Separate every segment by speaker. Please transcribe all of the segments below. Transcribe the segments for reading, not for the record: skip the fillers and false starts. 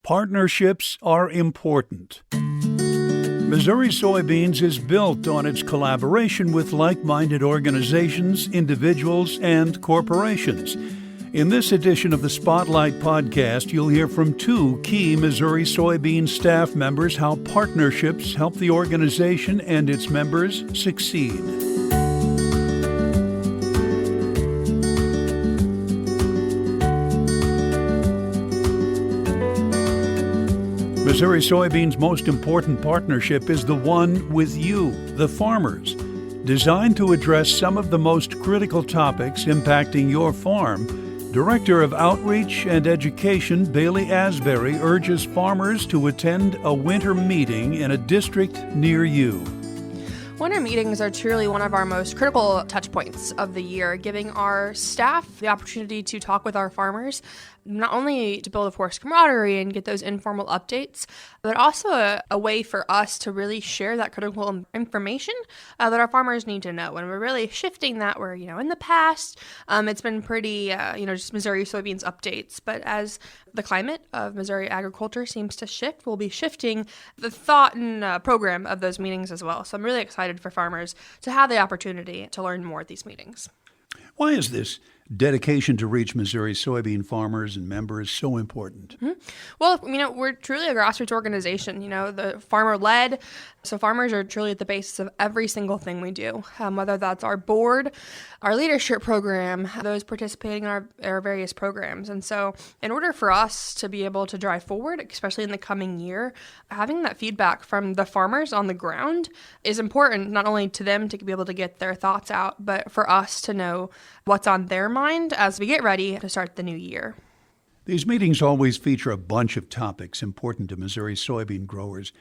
Speaker 1: Partnerships are important. Missouri Soybeans is built on its collaboration with like-minded organizations, individuals, and corporations. In this edition of the Spotlight Podcast, you'll hear from two key Missouri Soybeans staff members how partnerships help the organization and its members succeed. Missouri Soybeans' most important partnership is the one with you, the farmers. Designed to address some of the most critical topics impacting your farm, Director of Outreach and Education Bailey Asbury urges farmers to attend a winter meeting in a district near you.
Speaker 2: Winter meetings are truly one of our most critical touch points of the year, giving our staff the opportunity to talk with our farmers, not only to build, of course, camaraderie and get those informal updates, but also a way for us to really share that critical information that our farmers need to know. And we're really shifting that where, in the past, it's been pretty, just Missouri soybeans updates. But as the climate of Missouri agriculture seems to shift, we'll be shifting the thought and program of those meetings as well. So I'm really excited for farmers to have the opportunity to learn more at these meetings.
Speaker 1: Why is this dedication to reach Missouri soybean farmers and members so important?
Speaker 2: Mm-hmm. Well, we're truly a grassroots organization, the farmer-led. So farmers are truly at the basis of every single thing we do, whether that's our board, our leadership program, those participating in our various programs. And so in order for us to be able to drive forward, especially in the coming year, having that feedback from the farmers on the ground is important, not only to them to be able to get their thoughts out, but for us to know what's on their mind as we get ready to start the new year.
Speaker 1: These meetings always feature a bunch of topics important to Missouri soybean growers.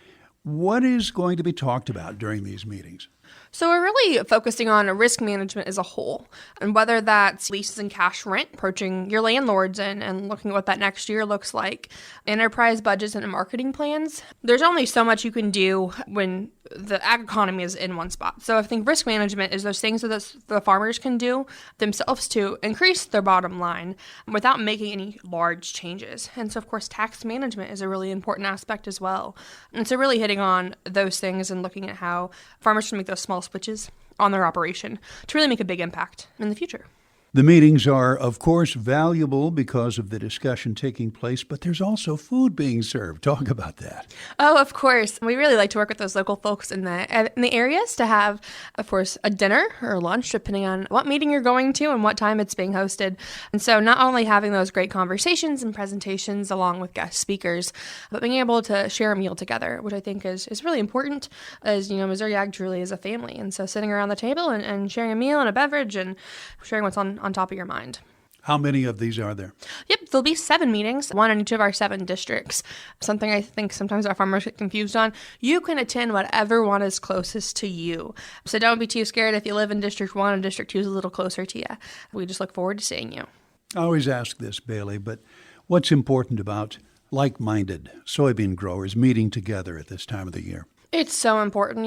Speaker 1: What is going to be talked about during these meetings?
Speaker 2: So we're really focusing on risk management as a whole, and whether that's leases and cash rent, approaching your landlords and looking at what that next year looks like, enterprise budgets and marketing plans. There's only so much you can do when the ag economy is in one spot. So I think risk management is those things that the farmers can do themselves to increase their bottom line without making any large changes. And so, of course, tax management is a really important aspect as well. And so really hitting on those things and looking at how farmers can make those small switches on their operation to really make a big impact in the future.
Speaker 1: The meetings are, of course, valuable because of the discussion taking place, but there's also food being served. Talk about that.
Speaker 2: Oh, of course. We really like to work with those local folks in the areas to have, of course, a dinner or lunch, depending on what meeting you're going to and what time it's being hosted. And so not only having those great conversations and presentations along with guest speakers, but being able to share a meal together, which I think is really important, as, Missouri Ag truly is a family. And so sitting around the table and sharing a meal and a beverage and sharing what's on top of your mind.
Speaker 1: How many of these are there?
Speaker 2: Yep, there'll be 7 meetings, one in each of our 7 districts. Something I think sometimes our farmers get confused on. You can attend whatever one is closest to you. So don't be too scared if you live in District 1 and District 2 is a little closer to you. We just look forward to seeing you.
Speaker 1: I always ask this, Bailey, but what's important about like-minded soybean growers meeting together at this time of the year?
Speaker 2: It's so important.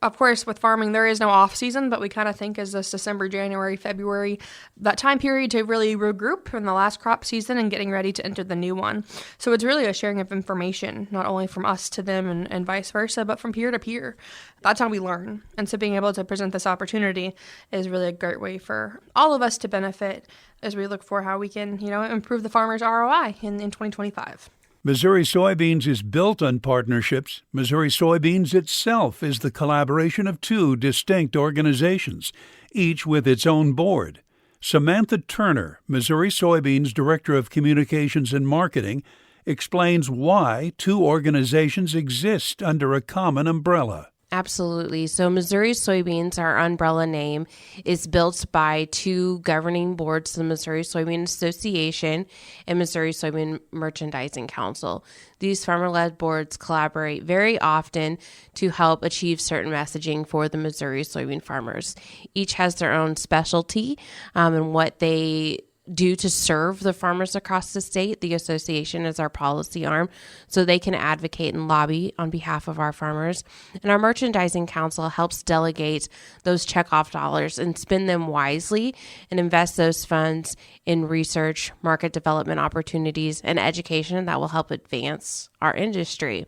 Speaker 2: Of course, with farming, there is no off season, but we kind of think as this December, January, February, that time period to really regroup from the last crop season and getting ready to enter the new one. So it's really a sharing of information, not only from us to them and vice versa, but from peer to peer. That's how we learn. And so being able to present this opportunity is really a great way for all of us to benefit as we look for how we can, improve the farmer's ROI in 2025.
Speaker 1: Missouri Soybeans is built on partnerships. Missouri Soybeans itself is the collaboration of 2 distinct organizations, each with its own board. Samantha Turner, Missouri Soybeans Director of Communications and Marketing, explains why 2 organizations exist under a common umbrella.
Speaker 3: Absolutely. So Missouri Soybeans, our umbrella name, is built by 2 governing boards, the Missouri Soybean Association and Missouri Soybean Merchandising Council. These farmer-led boards collaborate very often to help achieve certain messaging for the Missouri soybean farmers. Each has their own specialty and what they do to serve the farmers across the state. The association is our policy arm, so they can advocate and lobby on behalf of our farmers. And our merchandising council helps delegate those checkoff dollars and spend them wisely and invest those funds in research, market development opportunities, and education that will help advance our industry.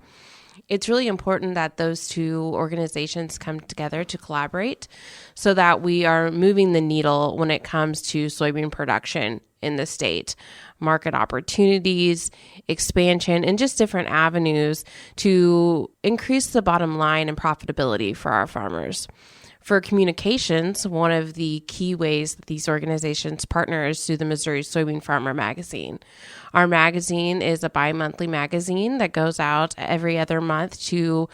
Speaker 3: It's really important that those two organizations come together to collaborate so that we are moving the needle when it comes to soybean production in the state, market opportunities, expansion, and just different avenues to increase the bottom line and profitability for our farmers. For communications, one of the key ways that these organizations partner is through the Missouri Soybean Farmer magazine. Our magazine is a bi-monthly magazine that goes out every other month to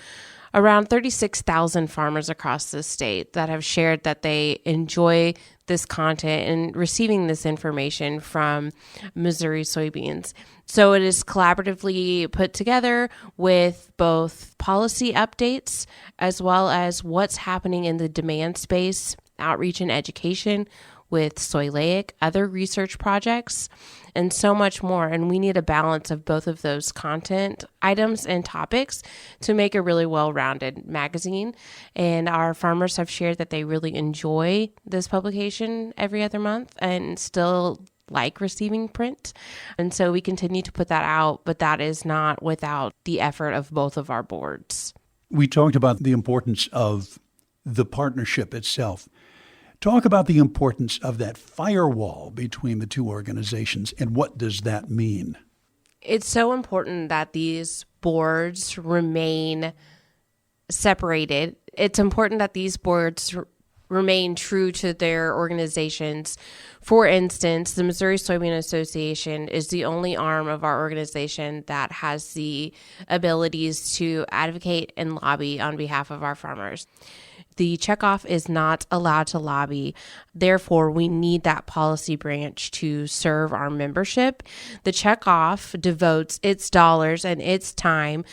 Speaker 3: around 36,000 farmers across the state that have shared that they enjoy this content and receiving this information from Missouri Soybeans. So it is collaboratively put together with both policy updates as well as what's happening in the demand space, outreach and education with Soyleic, other research projects, and so much more. And we need a balance of both of those content items and topics to make a really well-rounded magazine. And our farmers have shared that they really enjoy this publication every other month and still like receiving print. And so we continue to put that out, but that is not without the effort of both of our boards.
Speaker 1: We talked about the importance of the partnership itself. Talk about the importance of that firewall between the two organizations, and what does that mean?
Speaker 3: It's so important that these boards remain separated. It's important that these boards remain true to their organizations. For instance, the Missouri Soybean Association is the only arm of our organization that has the abilities to advocate and lobby on behalf of our farmers. The checkoff is not allowed to lobby. Therefore, we need that policy branch to serve our membership. The checkoff devotes its dollars and its time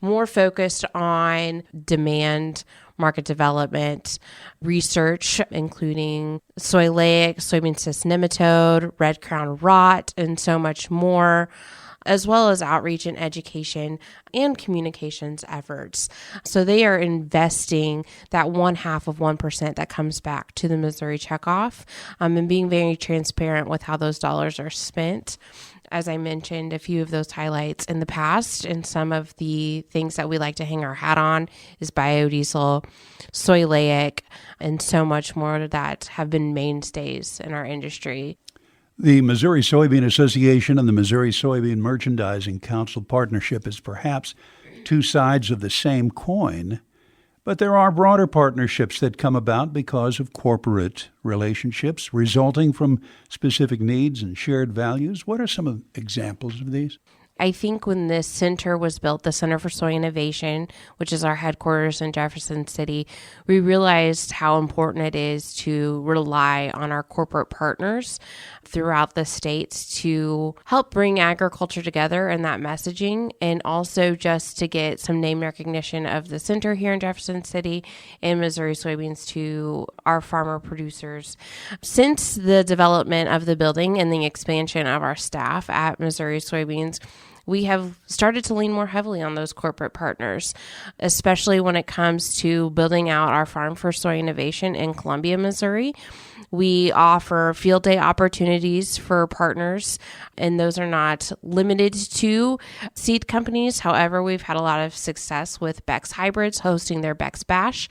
Speaker 3: more focused on demand, market development, research, including Soyleic, soybean cyst nematode, red crown rot, and so much more, as well as outreach and education and communications efforts. So they are investing that 0.5% that comes back to the Missouri checkoff, and being very transparent with how those dollars are spent. As I mentioned, a few of those highlights in the past, and some of the things that we like to hang our hat on is biodiesel, Soyleic, and so much more that have been mainstays in our industry.
Speaker 1: The Missouri Soybean Association and the Missouri Soybean Merchandising Council partnership is perhaps two sides of the same coin, but there are broader partnerships that come about because of corporate relationships resulting from specific needs and shared values. What are some examples of these?
Speaker 3: I think when this center was built, the Center for Soy Innovation, which is our headquarters in Jefferson City, we realized how important it is to rely on our corporate partners throughout the states to help bring agriculture together and that messaging, and also just to get some name recognition of the center here in Jefferson City and Missouri Soybeans to our farmer producers. Since the development of the building and the expansion of our staff at Missouri Soybeans, we have started to lean more heavily on those corporate partners, especially when it comes to building out our Farm for Soy Innovation in Columbia, Missouri. We offer field day opportunities for partners, and those are not limited to seed companies. However, we've had a lot of success with Beck's Hybrids hosting their Beck's Bash.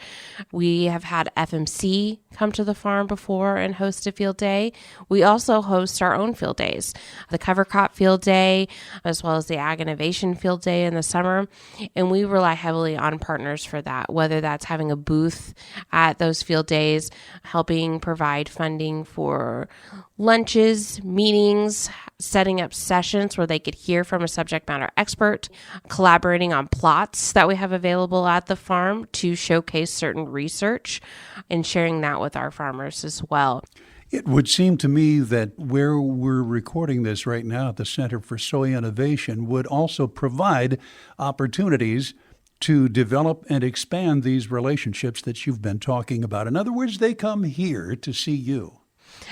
Speaker 3: We have had FMC come to the farm before and host a field day. We also host our own field days, the Cover Crop Field Day, as well as the Ag Innovation Field Day in the summer. And we rely heavily on partners for that, whether that's having a booth at those field days, helping provide funding for lunches, meetings, setting up sessions where they could hear from a subject matter expert, collaborating on plots that we have available at the farm to showcase certain research, and sharing that with our farmers as well.
Speaker 1: It would seem to me that where we're recording this right now at the Center for Soy Innovation would also provide opportunities to develop and expand these relationships that you've been talking about. In other words, they come here to see you.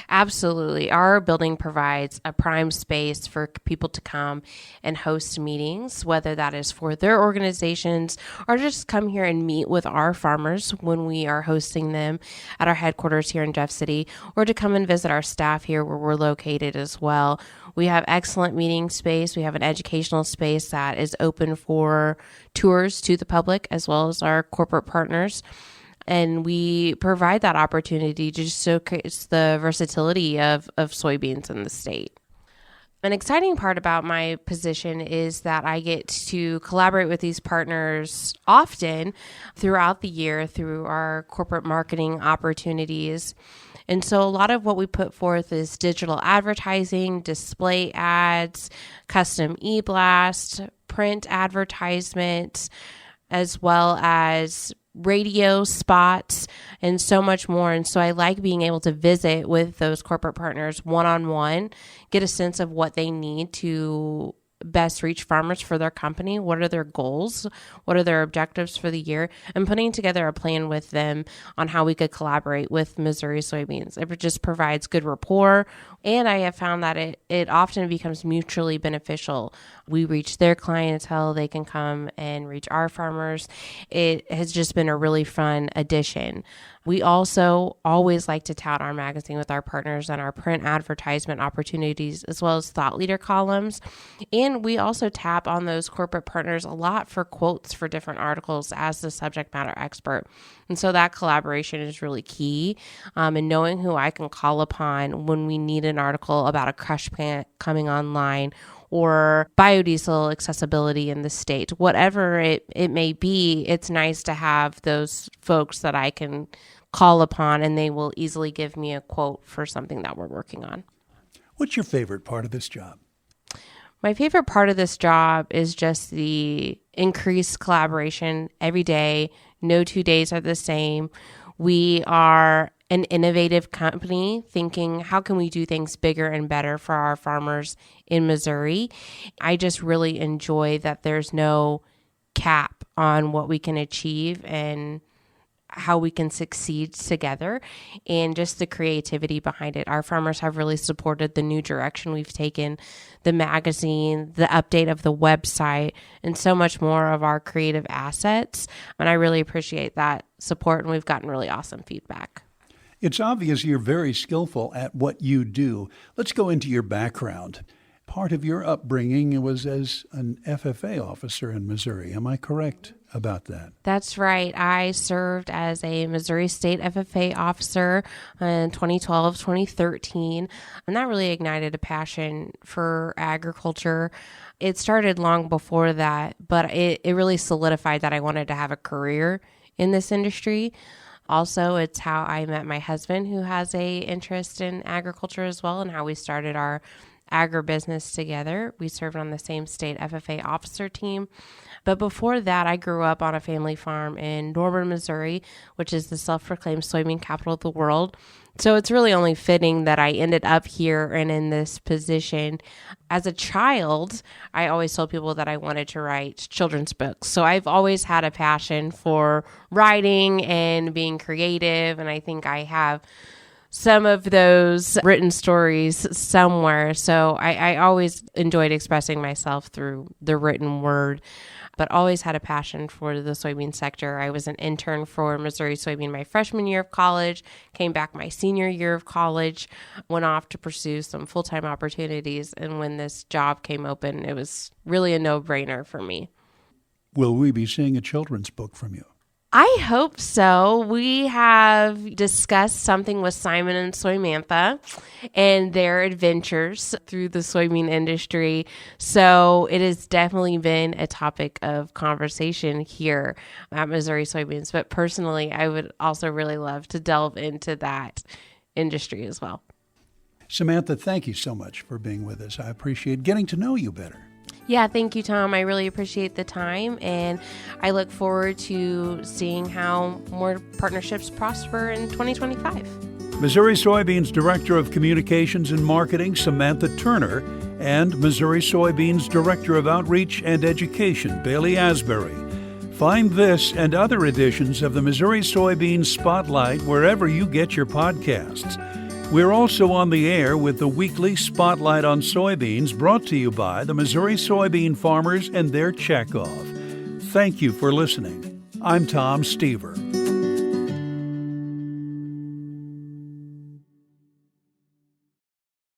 Speaker 3: Absolutely. Our building provides a prime space for people to come and host meetings, whether that is for their organizations or just come here and meet with our farmers when we are hosting them at our headquarters here in Jeff City, or to come and visit our staff here where we're located as well. We have excellent meeting space. We have an educational space that is open for tours to the public as well as our corporate partners. And we provide that opportunity to just showcase the versatility of soybeans in the state. An exciting part about my position is that I get to collaborate with these partners often throughout the year through our corporate marketing opportunities. And so a lot of what we put forth is digital advertising, display ads, custom e-blast, print advertisements, as well as radio spots, and so much more. And so I like being able to visit with those corporate partners one-on-one, get a sense of what they need to best reach farmers for their company. What are their goals? What are their objectives for the year? And putting together a plan with them on how we could collaborate with Missouri Soybeans. It just provides good rapport. And I have found that it often becomes mutually beneficial. We reach their clientele, they can come and reach our farmers. It has just been a really fun addition. We also always like to tout our magazine with our partners and our print advertisement opportunities, as well as thought leader columns. And we also tap on those corporate partners a lot for quotes for different articles as the subject matter expert. And so that collaboration is really key. And knowing who I can call upon when we need an article about a crush plant coming online, or biodiesel accessibility in the state, whatever it may be, it's nice to have those folks that I can call upon and they will easily give me a quote for something that we're working on.
Speaker 1: What's your favorite part of this job?
Speaker 3: My favorite part of this job is just the increased collaboration every day. No 2 days are the same. We are an innovative company thinking, how can we do things bigger and better for our farmers in Missouri? I just really enjoy that there's no cap on what we can achieve and how we can succeed together, and just the creativity behind it. Our farmers have really supported the new direction we've taken, the magazine, the update of the website, and so much more of our creative assets. And I really appreciate that support, and we've gotten really awesome feedback.
Speaker 1: It's obvious you're very skillful at what you do. Let's go into your background. Part of your upbringing was as an FFA officer in Missouri. Am I correct about that?
Speaker 3: That's right. I served as a Missouri State FFA officer in 2012, 2013, and that really ignited a passion for agriculture. It started long before that, but it really solidified that I wanted to have a career in this industry. Also, it's how I met my husband, who has a interest in agriculture as well, and how we started our agribusiness together. We served on the same state FFA officer team. But before that, I grew up on a family farm in Norman, Missouri, which is the self-proclaimed soybean capital of the world. So it's really only fitting that I ended up here and in this position. As a child, I always told people that I wanted to write children's books. So I've always had a passion for writing and being creative, and I think I have some of those written stories somewhere. So I always enjoyed expressing myself through the written word, but always had a passion for the soybean sector. I was an intern for Missouri Soybean my freshman year of college, came back my senior year of college, went off to pursue some full-time opportunities. And when this job came open, it was really a no-brainer for me.
Speaker 1: Will we be seeing a children's book from you?
Speaker 3: I hope so. We have discussed something with Simon and Soymantha and their adventures through the soybean industry. So it has definitely been a topic of conversation here at Missouri Soybeans. But personally, I would also really love to delve into that industry as well.
Speaker 1: Samantha, thank you so much for being with us. I appreciate getting to know you better.
Speaker 3: Yeah, thank you, Tom. I really appreciate the time, and I look forward to seeing how more partnerships prosper in 2025.
Speaker 1: Missouri Soybeans Director of Communications and Marketing, Samantha Turner, and Missouri Soybeans Director of Outreach and Education, Bailey Asbury. Find this and other editions of the Missouri Soybeans Spotlight wherever you get your podcasts. We're also on the air with the weekly Spotlight on Soybeans, brought to you by the Missouri soybean farmers and their checkoff. Thank you for listening. I'm Tom Stever.